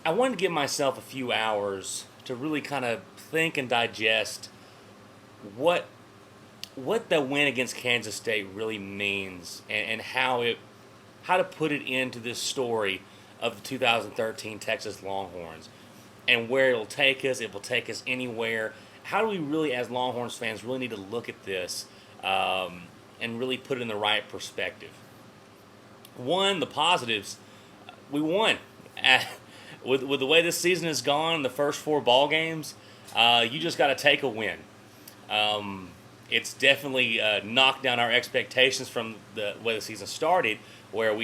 I wanted to give myself a few hours to really kind of think and digest what what the win against Kansas State really means, and how to put it into this story of the 2013 Texas Longhorns and where it'll take us. It will take us anywhere. How do we really, as Longhorns fans, really need to look at this and really put it in the right perspective? One, the positives, we won. With the way this season has gone, the first four ball games, you just got to take a win. It's definitely knocked down our expectations from the way the season started, where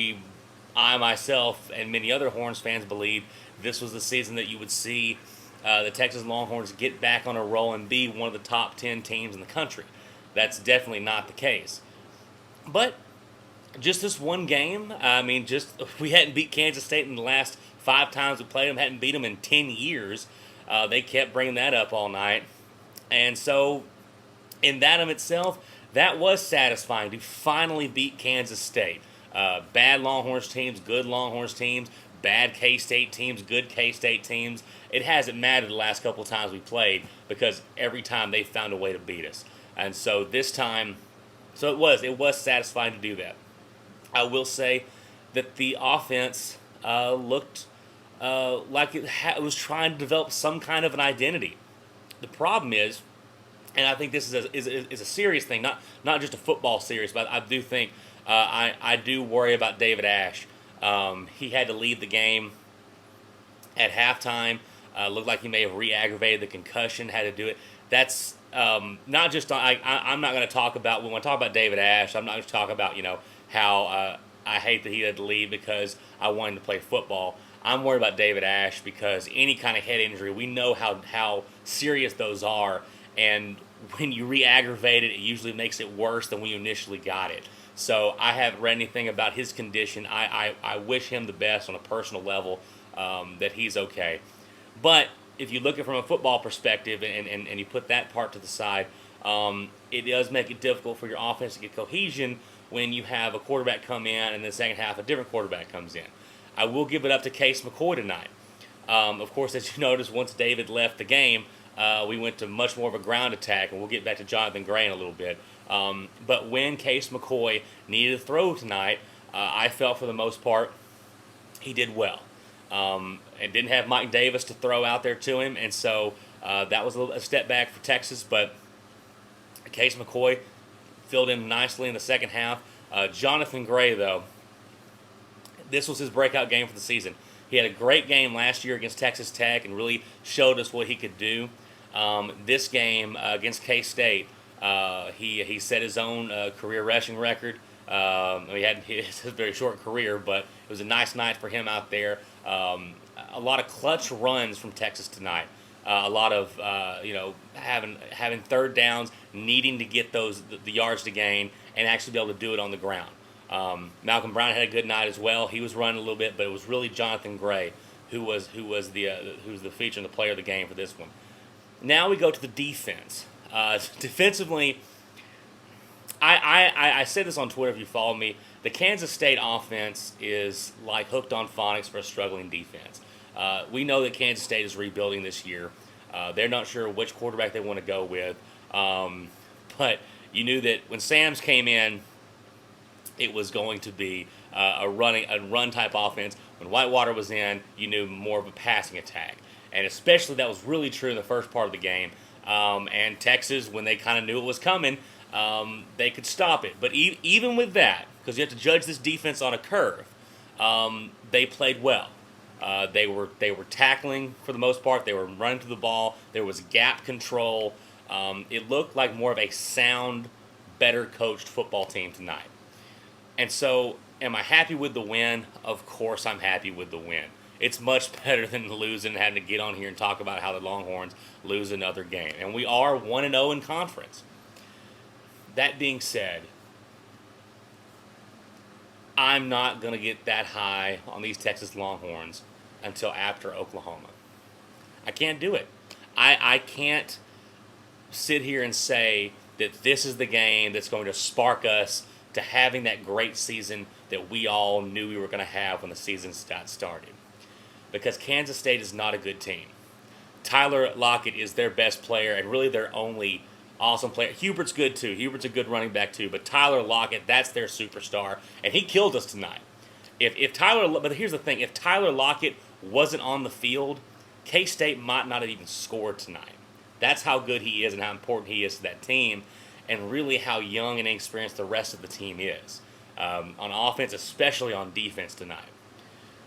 I myself and many other Horns fans believed this was the season that you would see the Texas Longhorns get back on a roll and be one of the top 10 teams in the country. That's definitely not the case. But just this one game, I mean, just we hadn't beat Kansas State in the last 5 times we played them, hadn't beat them in 10 years. They kept bringing that up all night. And so, in that of itself, that was satisfying to finally beat Kansas State. Bad Longhorns teams, good Longhorns teams, bad K-State teams, good K-State teams. It hasn't mattered the last couple of times we played because every time they found a way to beat us. And so this time, it was satisfying to do that. I will say that the offense looked like it was trying to develop some kind of an identity. The problem is, and I think this is a serious thing, not just a football series, but I do think I do worry about David Ash. He had to leave the game at halftime. Looked like he may have re-aggravated the concussion. Had to do it. That's not just. I'm not going to talk about. When I talk about David Ash, I'm not going to talk about how I hate that he had to leave because I wanted to play football. I'm worried about David Ash because any kind of head injury, we know how serious those are, and when you re-aggravate it, it usually makes it worse than when you initially got it. So I haven't read anything about his condition. I wish him the best on a personal level, that he's okay. But if you look at it from a football perspective and you put that part to the side, it does make it difficult for your offense to get cohesion when you have a quarterback come in and in the second half a different quarterback comes in. I will give it up to Case McCoy tonight. Of course, as you noticed, once David left the game, we went to much more of a ground attack, and we'll get back to Jonathan Gray in a little bit. But when Case McCoy needed to throw tonight, I felt for the most part he did well. And didn't have Mike Davis to throw out there to him, and so that was a step back for Texas. But Case McCoy filled in nicely in the second half. Jonathan Gray, though, this was his breakout game for the season. He had a great game last year against Texas Tech and really showed us what he could do. This game against K-State, he set his own career rushing record. He had his very short career, but it was a nice night for him out there. A lot of clutch runs from Texas tonight. A lot of having third downs, needing to get the yards to gain, and actually be able to do it on the ground. Malcolm Brown had a good night as well. He was running a little bit, but it was really Jonathan Gray who was the feature and the player of the game for this one. Now we go to the defense. Defensively, I said this on Twitter if you follow me. The Kansas State offense is like hooked on phonics for a struggling defense. We know that Kansas State is rebuilding this year. They're not sure which quarterback they want to go with. But you knew that when Sam's came in, it was going to be a run type offense. When Whitewater was in, you knew more of a passing attack. And especially that was really true in the first part of the game. And Texas, when they kind of knew it was coming, they could stop it. But even with that, because you have to judge this defense on a curve, they played well. They were tackling for the most part. They were running to the ball. There was gap control. It looked like more of a sound, better coached football team tonight. And so, am I happy with the win? Of course I'm happy with the win. It's much better than losing and having to get on here and talk about how the Longhorns lose another game. And we are 1-0 in conference. That being said, I'm not going to get that high on these Texas Longhorns until after Oklahoma. I can't do it. I can't sit here and say that this is the game that's going to spark us to having that great season that we all knew we were going to have when the season got started. because Kansas State is not a good team. Tyler Lockett is their best player and really their only awesome player. Hubert's good too. Hubert's a good running back too. But Tyler Lockett, that's their superstar, and he killed us tonight. But here's the thing: if Tyler Lockett wasn't on the field, K-State might not have even scored tonight. That's how good he is and how important he is to that team, and really how young and inexperienced the rest of the team is on offense, especially on defense tonight.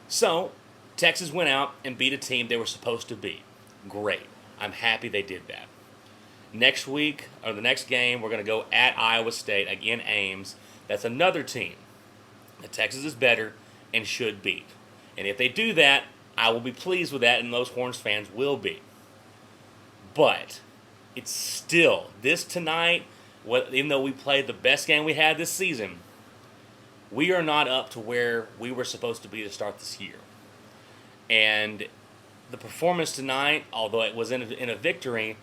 So Texas went out and beat a team they were supposed to beat. Great. I'm happy they did that. Next week, or the next game, we're going to go at Iowa State, again Ames. That's another team that Texas is better and should beat. And if they do that, I will be pleased with that, and those Horns fans will be. But it's still, this tonight, even though we played the best game we had this season, we are not up to where we were supposed to be to start this year. And the performance tonight, although it was in a victory,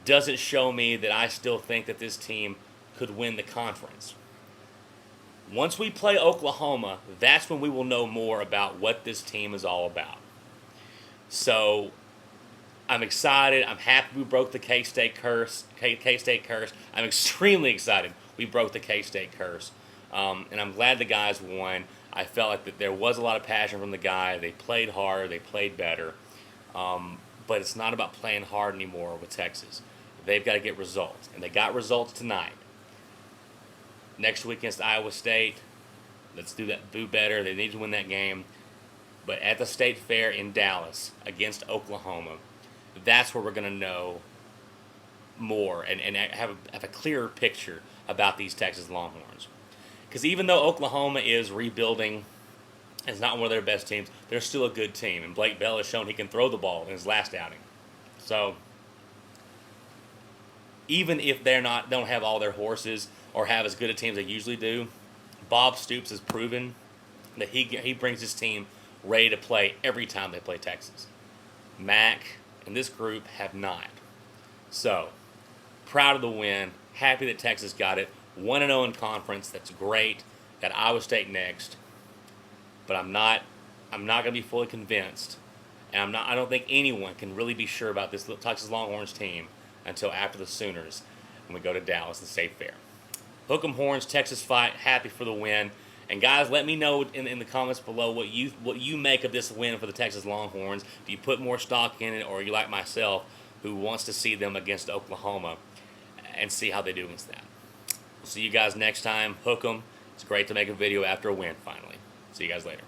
doesn't show me that I still think that this team could win the conference. Once we play Oklahoma, that's when we will know more about what this team is all about. So I'm excited. I'm happy we broke the K-State curse. I'm extremely excited we broke the K-State curse. And I'm glad the guys won. I felt like that there was a lot of passion from the guy. They played hard. They played better. But it's not about playing hard anymore with Texas. They've got to get results. And they got results tonight. Next week against Iowa State, let's do better. They need to win that game. But at the State Fair in Dallas against Oklahoma, that's where we're going to know more and have a clearer picture about these Texas Longhorns. Because even though Oklahoma is rebuilding, it's not one of their best teams, they're still a good team. And Blake Bell has shown he can throw the ball in his last outing. So even if don't have all their horses or have as good a team as they usually do, Bob Stoops has proven that he brings his team ready to play every time they play Texas. Mac and this group have not. So, proud of the win. Happy that Texas got it. 1-0 in conference. That's great. Got Iowa State next. But I'm not going to be fully convinced. And I don't think anyone can really be sure about this Texas Longhorns team until after the Sooners when we go to Dallas and State Fair. Hook 'em Horns, Texas fight. Happy for the win. And guys, let me know in the comments below what you make of this win for the Texas Longhorns. Do you put more stock in it, or are you like myself, who wants to see them against Oklahoma and see how they do against that? We'll see you guys next time. Hook 'em. It's great to make a video after a win finally. See you guys later.